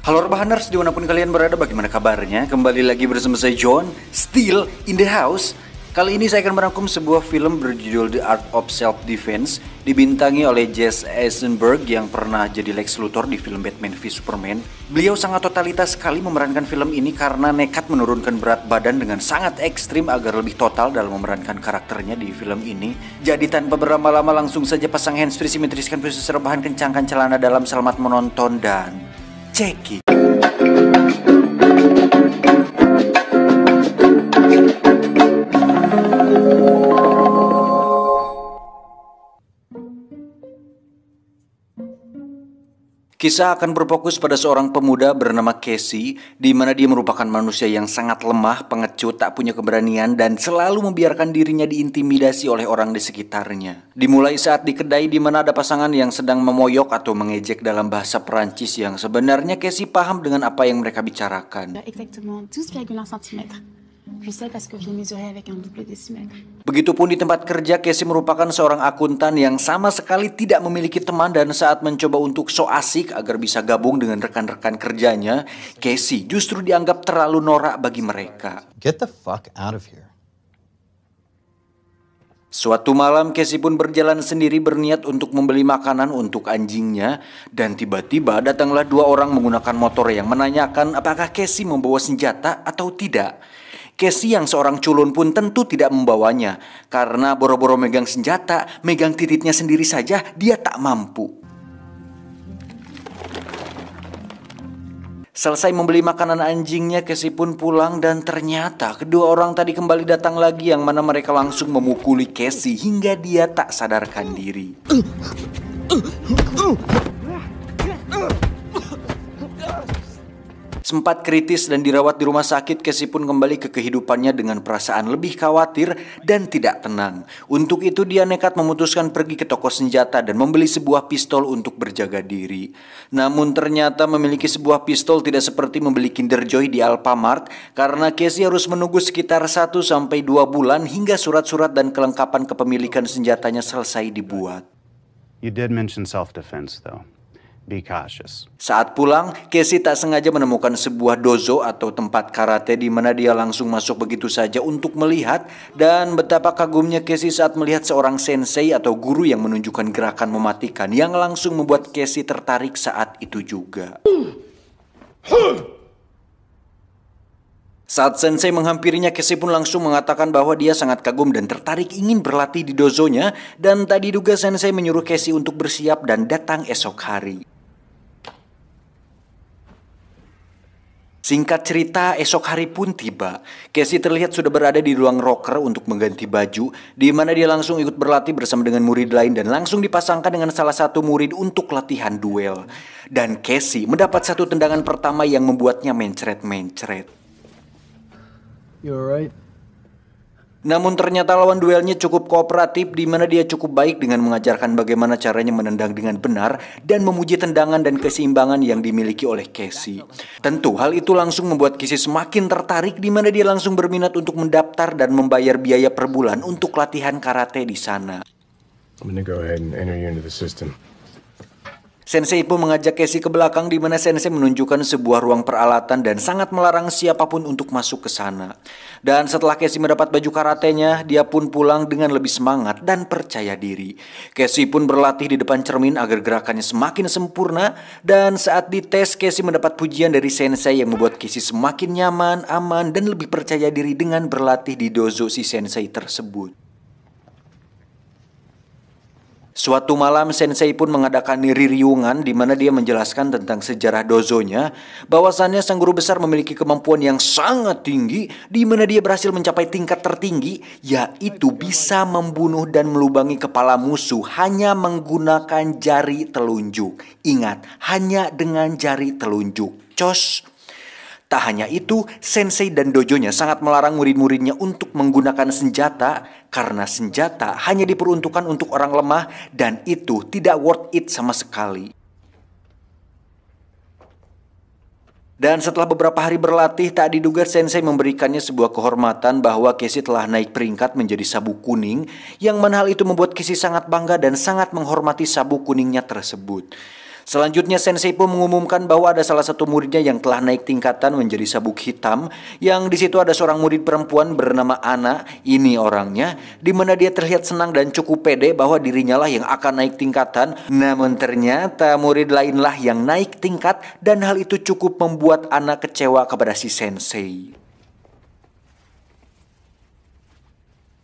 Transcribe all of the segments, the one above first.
Halo Rebahaners, dimanapun kalian berada, bagaimana kabarnya? Kembali lagi bersama saya John, still in the house. Kali ini saya akan merangkum sebuah film berjudul The Art of Self-Defense, dibintangi oleh Jesse Eisenberg yang pernah jadi Lex Luthor di film Batman v Superman. Beliau sangat totalitas sekali memerankan film ini karena nekat menurunkan berat badan dengan sangat ekstrim agar lebih total dalam memerankan karakternya di film ini. Jadi tanpa berlama-lama langsung saja pasang handsfree, simetriskan proses rebahan, kencangkan celana dalam, selamat menonton dan check it. Kisah akan berfokus pada seorang pemuda bernama Casey, di mana dia merupakan manusia yang sangat lemah, pengecut, tak punya keberanian, dan selalu membiarkan dirinya diintimidasi oleh orang di sekitarnya. Dimulai saat di kedai di mana ada pasangan yang sedang memoyok atau mengejek dalam bahasa Perancis yang sebenarnya Casey paham dengan apa yang mereka bicarakan. Begitupun di tempat kerja, Casey merupakan seorang akuntan yang sama sekali tidak memiliki teman, dan saat mencoba untuk so asik agar bisa gabung dengan rekan-rekan kerjanya, Casey justru dianggap terlalu norak bagi mereka. Get the fuck out of here. Suatu malam, Casey pun berjalan sendiri berniat untuk membeli makanan untuk anjingnya, dan tiba-tiba datanglah dua orang menggunakan motor yang menanyakan apakah Casey membawa senjata atau tidak. Casey yang seorang culun pun tentu tidak membawanya, karena boro-boro megang senjata, megang titiknya sendiri saja dia tak mampu. Selesai membeli makanan anjingnya, Casey pun pulang, dan ternyata kedua orang tadi kembali datang lagi, yang mana mereka langsung memukuli Casey hingga dia tak sadarkan diri. Sempat kritis dan dirawat di rumah sakit, Casey pun kembali ke kehidupannya dengan perasaan lebih khawatir dan tidak tenang. Untuk itu dia nekat memutuskan pergi ke toko senjata dan membeli sebuah pistol untuk berjaga diri. Namun ternyata memiliki sebuah pistol tidak seperti membeli Kinder Joy di Alfamart, karena Casey harus menunggu sekitar 1-2 bulan hingga surat-surat dan kelengkapan kepemilikan senjatanya selesai dibuat. You did mention self-defense though. Be cautious. Saat pulang, Casey tak sengaja menemukan sebuah dojo atau tempat karate di mana dia langsung masuk begitu saja untuk melihat, dan betapa kagumnya Casey saat melihat seorang sensei atau guru yang menunjukkan gerakan mematikan yang langsung membuat Casey tertarik saat itu juga. Saat sensei menghampirinya, Casey pun langsung mengatakan bahwa dia sangat kagum dan tertarik ingin berlatih di dojonya, dan tadi juga sensei menyuruh Casey untuk bersiap dan datang esok hari. Singkat cerita, esok hari pun tiba. Casey terlihat sudah berada di ruang rocker untuk mengganti baju, di mana dia langsung ikut berlatih bersama dengan murid lain dan langsung dipasangkan dengan salah satu murid untuk latihan duel. Dan Casey mendapat satu tendangan pertama yang membuatnya mencret-mencret. You alright? Namun ternyata lawan duelnya cukup kooperatif, di mana dia cukup baik dengan mengajarkan bagaimana caranya menendang dengan benar dan memuji tendangan dan keseimbangan yang dimiliki oleh Casey. Tentu hal itu langsung membuat Casey semakin tertarik, di mana dia langsung berminat untuk mendaftar dan membayar biaya per bulan untuk latihan karate di sana. I'm gonna go ahead and enter you into the system. Sensei pun mengajak Casey ke belakang, di mana sensei menunjukkan sebuah ruang peralatan dan sangat melarang siapapun untuk masuk ke sana. Dan setelah Casey mendapat baju karatenya, dia pun pulang dengan lebih semangat dan percaya diri. Casey pun berlatih di depan cermin agar gerakannya semakin sempurna, dan saat dites Casey mendapat pujian dari sensei yang membuat Casey semakin nyaman, aman, dan lebih percaya diri dengan berlatih di dojo si sensei tersebut. Suatu malam, sensei pun mengadakan ririungan di mana dia menjelaskan tentang sejarah dojonya, bahwasannya sang guru besar memiliki kemampuan yang sangat tinggi, di mana dia berhasil mencapai tingkat tertinggi, yaitu bisa membunuh dan melubangi kepala musuh hanya menggunakan jari telunjuk. Ingat, hanya dengan jari telunjuk. Cos. Tak hanya itu, sensei dan dojonya sangat melarang murid-muridnya untuk menggunakan senjata, karena senjata hanya diperuntukkan untuk orang lemah dan itu tidak worth it sama sekali. Dan setelah beberapa hari berlatih, tak diduga sensei memberikannya sebuah kehormatan bahwa Casey telah naik peringkat menjadi sabuk kuning, yang mana hal itu membuat Casey sangat bangga dan sangat menghormati sabuk kuningnya tersebut. Selanjutnya Sensei pun mengumumkan bahwa ada salah satu muridnya yang telah naik tingkatan menjadi sabuk hitam, yang di situ ada seorang murid perempuan bernama Ana. Ini orangnya, di mana dia terlihat senang dan cukup pede bahwa dirinya lah yang akan naik tingkatan. Namun ternyata murid lainlah yang naik tingkat, dan hal itu cukup membuat Ana kecewa kepada si Sensei.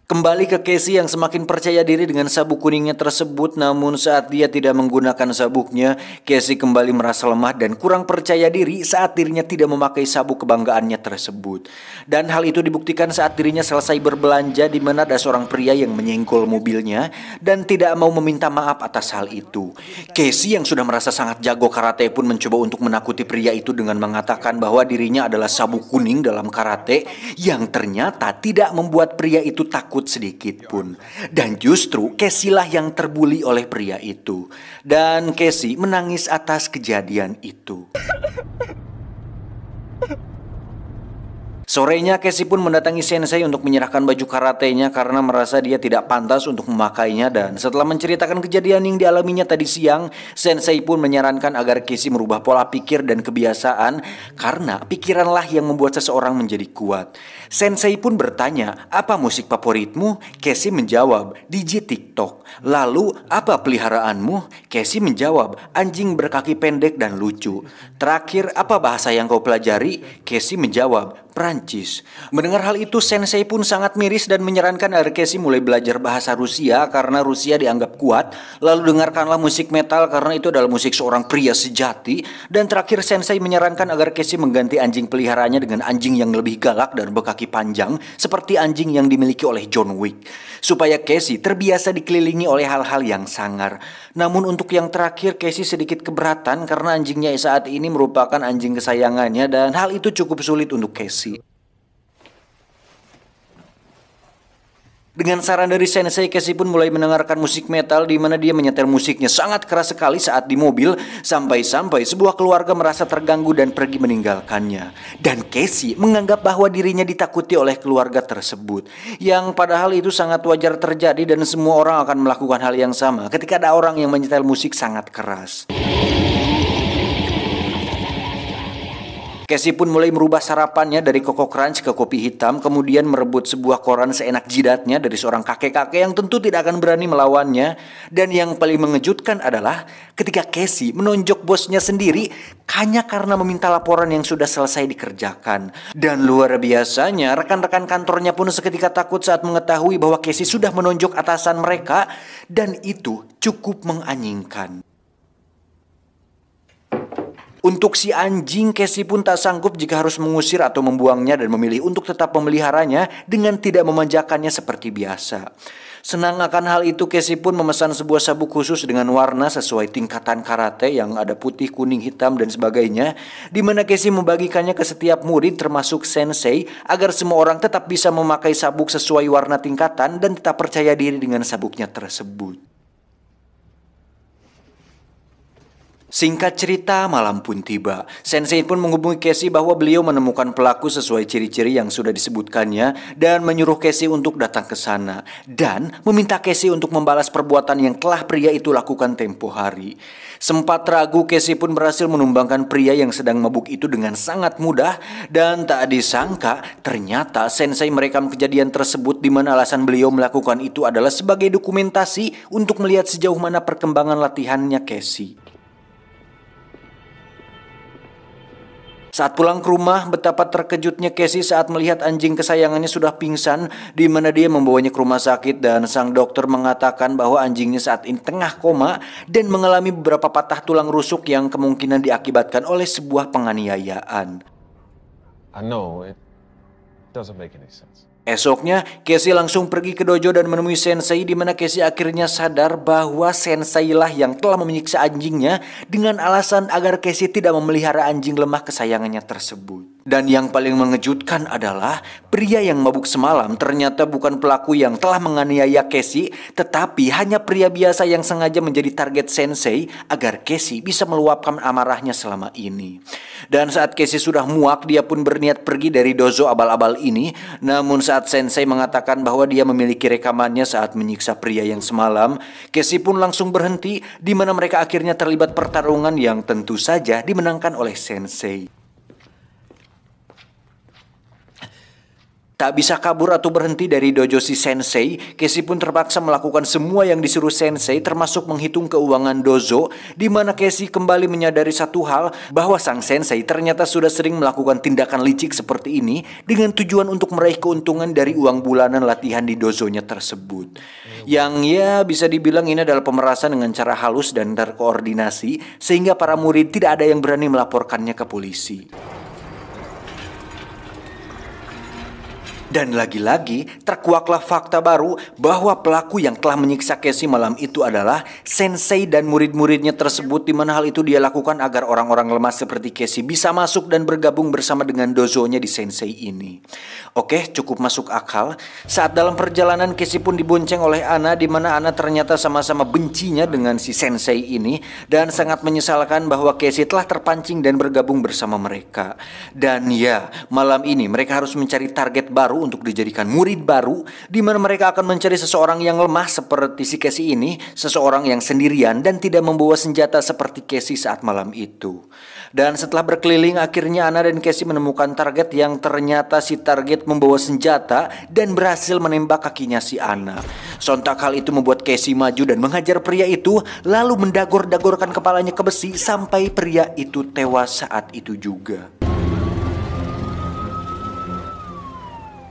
Kembali ke Casey yang semakin percaya diri dengan sabuk kuningnya tersebut, namun saat dia tidak menggunakan sabuknya, Casey kembali merasa lemah dan kurang percaya diri saat dirinya tidak memakai sabuk kebanggaannya tersebut. Dan hal itu dibuktikan saat dirinya selesai berbelanja, di mana ada seorang pria yang menyenggol mobilnya dan tidak mau meminta maaf atas hal itu. Casey yang sudah merasa sangat jago karate pun mencoba untuk menakuti pria itu dengan mengatakan bahwa dirinya adalah sabuk kuning dalam karate, yang ternyata tidak membuat pria itu takut sedikit pun. Dan justru Casey lah yang terbuli oleh pria itu. Dan Casey menangis atas kejadian itu. Sorenya Casey pun mendatangi Sensei untuk menyerahkan baju karatenya karena merasa dia tidak pantas untuk memakainya, dan setelah menceritakan kejadian yang dialaminya tadi siang, Sensei pun menyarankan agar Casey merubah pola pikir dan kebiasaan karena pikiranlah yang membuat seseorang menjadi kuat. Sensei pun bertanya, "Apa musik favoritmu?" Casey menjawab, "DJ TikTok." "Lalu apa peliharaanmu?" Casey menjawab, "Anjing berkaki pendek dan lucu." "Terakhir, apa bahasa yang kau pelajari?" Casey menjawab, "Prancis." Mendengar hal itu, Sensei pun sangat miris dan menyarankan agar Casey mulai belajar bahasa Rusia karena Rusia dianggap kuat. Lalu dengarkanlah musik metal karena itu adalah musik seorang pria sejati. Dan terakhir Sensei menyarankan agar Casey mengganti anjing peliharaannya dengan anjing yang lebih galak dan berkaki panjang seperti anjing yang dimiliki oleh John Wick, supaya Casey terbiasa dikelilingi oleh hal-hal yang sangar. Namun untuk yang terakhir, Casey sedikit keberatan karena anjingnya saat ini merupakan anjing kesayangannya, dan hal itu cukup sulit untuk Casey. Dengan saran dari Sensei, Casey pun mulai mendengarkan musik metal, di mana dia menyetel musiknya sangat keras sekali saat di mobil, sampai-sampai sebuah keluarga merasa terganggu dan pergi meninggalkannya. Dan Casey menganggap bahwa dirinya ditakuti oleh keluarga tersebut, yang padahal itu sangat wajar terjadi dan semua orang akan melakukan hal yang sama ketika ada orang yang menyetel musik sangat keras. Casey pun mulai merubah sarapannya dari Koko Crunch ke kopi hitam, kemudian merebut sebuah koran seenak jidatnya dari seorang kakek-kakek yang tentu tidak akan berani melawannya. Dan yang paling mengejutkan adalah ketika Casey menonjok bosnya sendiri hanya karena meminta laporan yang sudah selesai dikerjakan. Dan luar biasanya, rekan-rekan kantornya pun seketika takut saat mengetahui bahwa Casey sudah menonjok atasan mereka, dan itu cukup menganjingkan. Untuk si anjing, Casey pun tak sanggup jika harus mengusir atau membuangnya dan memilih untuk tetap memeliharanya dengan tidak memanjakannya seperti biasa. Senang akan hal itu, Casey pun memesan sebuah sabuk khusus dengan warna sesuai tingkatan karate yang ada putih, kuning, hitam, dan sebagainya, di mana Casey membagikannya ke setiap murid termasuk Sensei agar semua orang tetap bisa memakai sabuk sesuai warna tingkatan dan tetap percaya diri dengan sabuknya tersebut. Singkat cerita, malam pun tiba. Sensei pun menghubungi Casey bahwa beliau menemukan pelaku sesuai ciri-ciri yang sudah disebutkannya dan menyuruh Casey untuk datang ke sana dan meminta Casey untuk membalas perbuatan yang telah pria itu lakukan tempo hari. Sempat ragu, Casey pun berhasil menumbangkan pria yang sedang mabuk itu dengan sangat mudah, dan tak disangka ternyata Sensei merekam kejadian tersebut, di mana alasan beliau melakukan itu adalah sebagai dokumentasi untuk melihat sejauh mana perkembangan latihannya Casey. Saat pulang ke rumah, betapa terkejutnya Casey saat melihat anjing kesayangannya sudah pingsan, di mana dia membawanya ke rumah sakit dan sang dokter mengatakan bahwa anjingnya saat ini tengah koma dan mengalami beberapa patah tulang rusuk yang kemungkinan diakibatkan oleh sebuah penganiayaan. I know, it doesn't make any sense. Esoknya, Casey langsung pergi ke dojo dan menemui Sensei, di mana Casey akhirnya sadar bahwa Sensei lah yang telah menyiksa anjingnya dengan alasan agar Casey tidak memelihara anjing lemah kesayangannya tersebut. Dan yang paling mengejutkan adalah pria yang mabuk semalam ternyata bukan pelaku yang telah menganiaya Casey, tetapi hanya pria biasa yang sengaja menjadi target Sensei agar Casey bisa meluapkan amarahnya selama ini. Dan saat Casey sudah muak, dia pun berniat pergi dari dojo abal-abal ini. Namun saat Sensei mengatakan bahwa dia memiliki rekamannya saat menyiksa pria yang semalam, Casey pun langsung berhenti, di mana mereka akhirnya terlibat pertarungan yang tentu saja dimenangkan oleh Sensei. Tak bisa kabur atau berhenti dari dojo si Sensei, Casey pun terpaksa melakukan semua yang disuruh Sensei, termasuk menghitung keuangan dojo, di mana Casey kembali menyadari satu hal, bahwa sang Sensei ternyata sudah sering melakukan tindakan licik seperti ini dengan tujuan untuk meraih keuntungan dari uang bulanan latihan di dojonya tersebut. Yang ya bisa dibilang ini adalah pemerasan dengan cara halus dan terkoordinasi, sehingga para murid tidak ada yang berani melaporkannya ke polisi. Dan lagi-lagi terkuaklah fakta baru bahwa pelaku yang telah menyiksa Casey malam itu adalah Sensei dan murid-muridnya tersebut, di mana hal itu dia lakukan agar orang-orang lemah seperti Casey bisa masuk dan bergabung bersama dengan dojonya di Sensei ini. Oke, cukup masuk akal. Saat dalam perjalanan Casey pun dibonceng oleh Anna, di mana Anna ternyata sama-sama bencinya dengan si Sensei ini dan sangat menyesalkan bahwa Casey telah terpancing dan bergabung bersama mereka. Dan ya, malam ini mereka harus mencari target baru untuk dijadikan murid baru, di mana mereka akan mencari seseorang yang lemah seperti si Casey ini, seseorang yang sendirian dan tidak membawa senjata seperti Casey saat malam itu. Dan setelah berkeliling, akhirnya Anna dan Casey menemukan target yang ternyata si target membawa senjata dan berhasil menembak kakinya si Anna. Sontak hal itu membuat Casey maju dan menghajar pria itu, lalu mendagor-dagorkan kepalanya ke besi sampai pria itu tewas saat itu juga.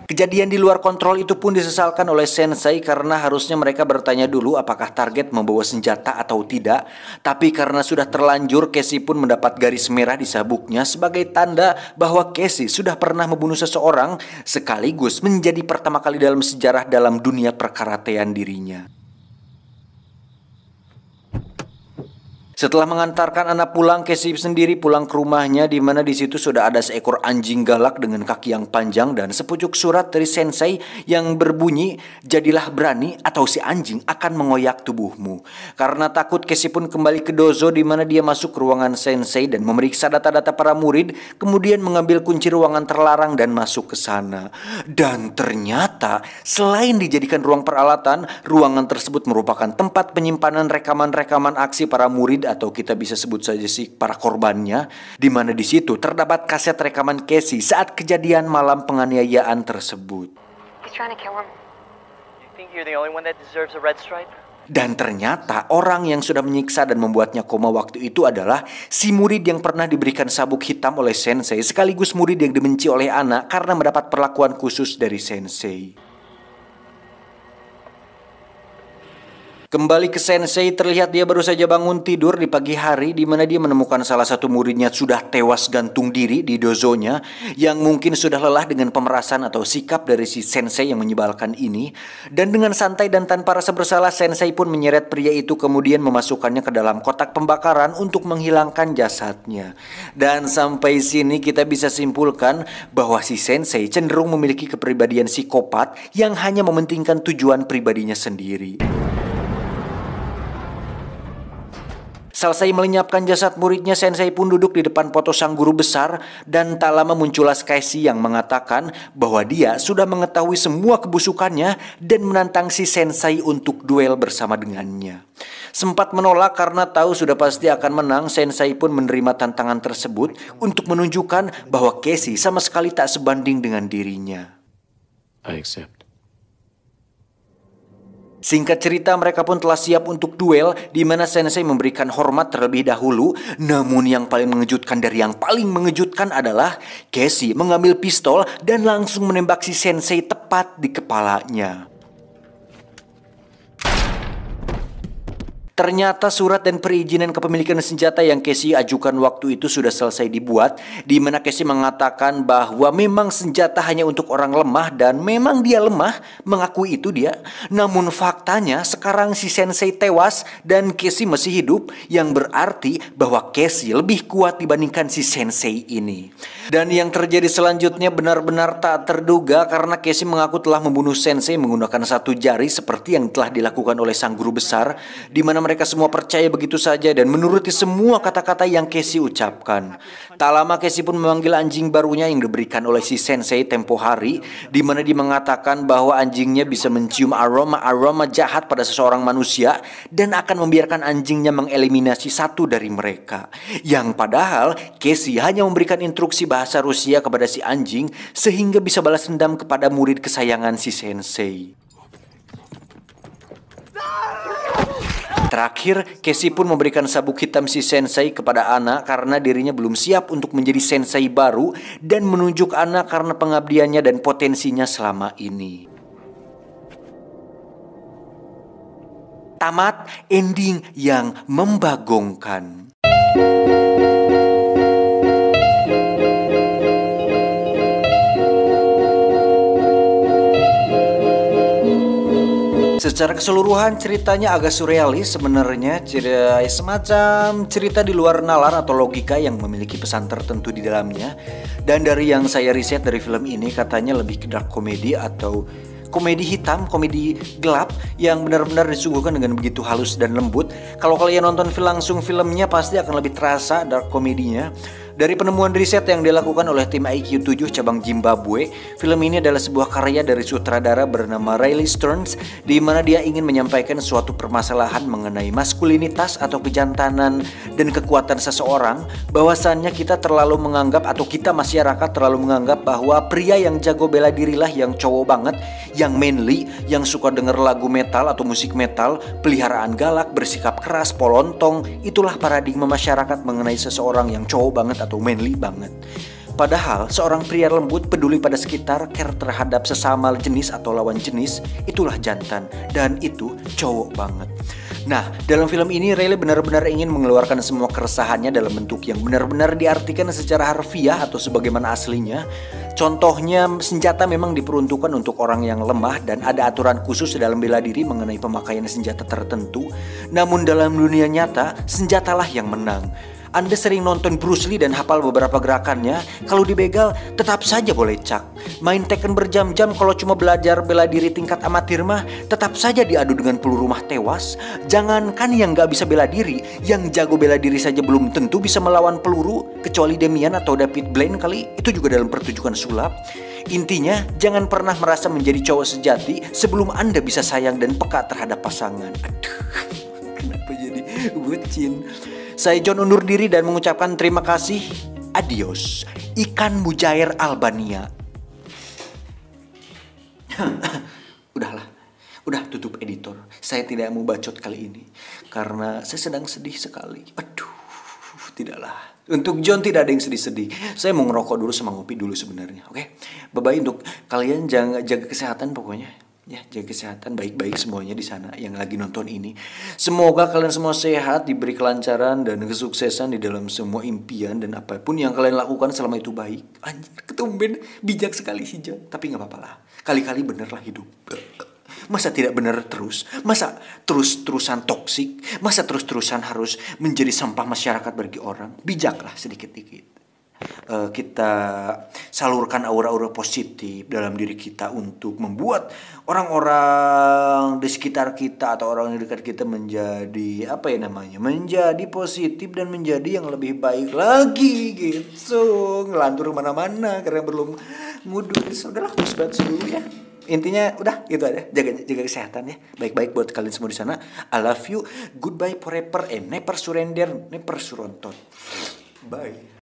Kejadian di luar kontrol itu pun disesalkan oleh Sensei karena harusnya mereka bertanya dulu apakah target membawa senjata atau tidak. Tapi karena sudah terlanjur, Casey pun mendapat garis merah di sabuknya sebagai tanda bahwa Casey sudah pernah membunuh seseorang, sekaligus menjadi pertama kali dalam sejarah dalam dunia perkaratean dirinya. Setelah mengantarkan Anna pulang, Casey sendiri pulang ke rumahnya, di mana di situ sudah ada seekor anjing galak dengan kaki yang panjang dan sepucuk surat dari Sensei yang berbunyi, "Jadilah berani atau si anjing akan mengoyak tubuhmu." Karena takut, Casey pun kembali ke dojo, di mana dia masuk ke ruangan Sensei dan memeriksa data-data para murid, kemudian mengambil kunci ruangan terlarang dan masuk ke sana. Dan ternyata selain dijadikan ruang peralatan, ruangan tersebut merupakan tempat penyimpanan rekaman-rekaman aksi para murid, atau kita bisa sebut saja sih para korbannya, di mana di situ terdapat kaset rekaman Casey saat kejadian malam penganiayaan tersebut. Dan ternyata orang yang sudah menyiksa dan membuatnya koma waktu itu adalah si murid yang pernah diberikan sabuk hitam oleh Sensei, sekaligus murid yang dibenci oleh Anna karena mendapat perlakuan khusus dari Sensei. Kembali ke Sensei, terlihat dia baru saja bangun tidur di pagi hari, di mana dia menemukan salah satu muridnya sudah tewas gantung diri di dojonya, yang mungkin sudah lelah dengan pemerasan atau sikap dari si Sensei yang menyebalkan ini. Dan dengan santai dan tanpa rasa bersalah, Sensei pun menyeret pria itu kemudian memasukkannya ke dalam kotak pembakaran untuk menghilangkan jasadnya. Dan sampai sini kita bisa simpulkan bahwa si Sensei cenderung memiliki kepribadian psikopat yang hanya mementingkan tujuan pribadinya sendiri. Selesai melenyapkan jasad muridnya, Sensei pun duduk di depan foto sang guru besar, dan tak lama muncullah Casey yang mengatakan bahwa dia sudah mengetahui semua kebusukannya dan menantang si Sensei untuk duel bersama dengannya. Sempat menolak karena tahu sudah pasti akan menang, Sensei pun menerima tantangan tersebut untuk menunjukkan bahwa Casey sama sekali tak sebanding dengan dirinya. I accept. Singkat cerita, mereka pun telah siap untuk duel, di mana Sensei memberikan hormat terlebih dahulu. Namun yang paling mengejutkan dari yang paling mengejutkan adalah Casey mengambil pistol dan langsung menembak si Sensei tepat di kepalanya. Ternyata surat dan perizinan kepemilikan senjata yang Casey ajukan waktu itu sudah selesai dibuat, di mana Casey mengatakan bahwa memang senjata hanya untuk orang lemah dan memang dia lemah, mengakui itu dia. Namun faktanya sekarang si Sensei tewas dan Casey masih hidup, yang berarti bahwa Casey lebih kuat dibandingkan si Sensei ini. Dan yang terjadi selanjutnya benar-benar tak terduga karena Casey mengaku telah membunuh Sensei menggunakan satu jari seperti yang telah dilakukan oleh sang guru besar, di mana mereka semua percaya begitu saja dan menuruti semua kata-kata yang Casey ucapkan. Tak lama Casey pun memanggil anjing barunya yang diberikan oleh si Sensei tempo hari, di mana dia mengatakan bahwa anjingnya bisa mencium aroma jahat pada seseorang manusia dan akan membiarkan anjingnya mengeliminasi satu dari mereka. Yang padahal Casey hanya memberikan instruksi bahasa Rusia kepada si anjing sehingga bisa balas dendam kepada murid kesayangan si Sensei. Terakhir, Casey pun memberikan sabuk hitam si Sensei kepada Anna karena dirinya belum siap untuk menjadi Sensei baru dan menunjuk Anna karena pengabdiannya dan potensinya selama ini. Tamat ending yang membagongkan. Secara keseluruhan ceritanya agak surrealis sebenarnya, semacam cerita di luar nalar atau logika yang memiliki pesan tertentu di dalamnya. Dan dari yang saya riset dari film ini katanya lebih ke dark comedy atau komedi hitam, komedi gelap yang benar-benar disuguhkan dengan begitu halus dan lembut. Kalau kalian nonton langsung filmnya pasti akan lebih terasa dark komedinya. Dari penemuan riset yang dilakukan oleh tim IQ 7 cabang Zimbabwe, film ini adalah sebuah karya dari sutradara bernama Riley Stearns, di mana dia ingin menyampaikan suatu permasalahan mengenai maskulinitas atau kejantanan dan kekuatan seseorang, bahwasannya kita terlalu menganggap atau kita masyarakat terlalu menganggap bahwa pria yang jago bela dirilah yang cowok banget, yang manly, yang suka denger lagu metal atau musik metal, peliharaan galak, bersikap keras, polontong. Itulah paradigma masyarakat mengenai seseorang yang cowok banget atau manly banget. Padahal seorang pria lembut, peduli pada sekitar, care terhadap sesama jenis atau lawan jenis, itulah jantan dan itu cowok banget. Nah, dalam film ini Riley benar-benar ingin mengeluarkan semua keresahannya dalam bentuk yang benar-benar diartikan secara harfiah atau sebagaimana aslinya. Contohnya, senjata memang diperuntukkan untuk orang yang lemah dan ada aturan khusus dalam bela diri mengenai pemakaian senjata tertentu. Namun dalam dunia nyata, senjatalah yang menang. Anda sering nonton Bruce Lee dan hafal beberapa gerakannya, kalau dibegal tetap saja boleh cak. Main Tekken berjam-jam kalau cuma belajar bela diri tingkat amatir mah tetap saja diadu dengan peluru mah tewas. Jangankan yang gak bisa bela diri, yang jago bela diri saja belum tentu bisa melawan peluru, kecuali Demian atau David Blaine kali, itu juga dalam pertunjukan sulap. Intinya, jangan pernah merasa menjadi cowok sejati sebelum Anda bisa sayang dan peka terhadap pasangan. Aduh, kenapa jadi bucin? Saya John undur diri dan mengucapkan terima kasih. Adios. Ikan mujair Albania. Udahlah. Udah tutup editor. Saya tidak mau bacot kali ini karena saya sedang sedih sekali. Aduh, tidaklah. Untuk John tidak ada yang sedih-sedih. Saya mau ngerokok dulu sama ngopi dulu sebenarnya. Oke. Bye-bye untuk kalian, jangan jaga kesehatan pokoknya. Ya, jaga kesehatan, baik-baik semuanya di sana yang lagi nonton ini. Semoga kalian semua sehat, diberi kelancaran dan kesuksesan di dalam semua impian dan apapun yang kalian lakukan selama itu baik. Anjir, ketumben bijak sekali sih John. Tapi gak apa-apa lah. Kali-kali bener lah hidup. Masa tidak benar terus? Masa terus-terusan toksik? Masa terus-terusan harus menjadi sampah masyarakat bagi orang? Bijaklah sedikit-sedikit. Kita salurkan aura-aura positif dalam diri kita untuk membuat orang-orang di sekitar kita atau orang di dekat kita menjadi menjadi positif dan menjadi yang lebih baik lagi gitu. Ngelantur kemana-mana karena belum ngudut. Sudahlah, banget dulu ya. Intinya udah gitu aja, jaga kesehatan ya. Baik-baik buat kalian semua di sana. I love you. Goodbye forever and never surrender, never surontot. Bye.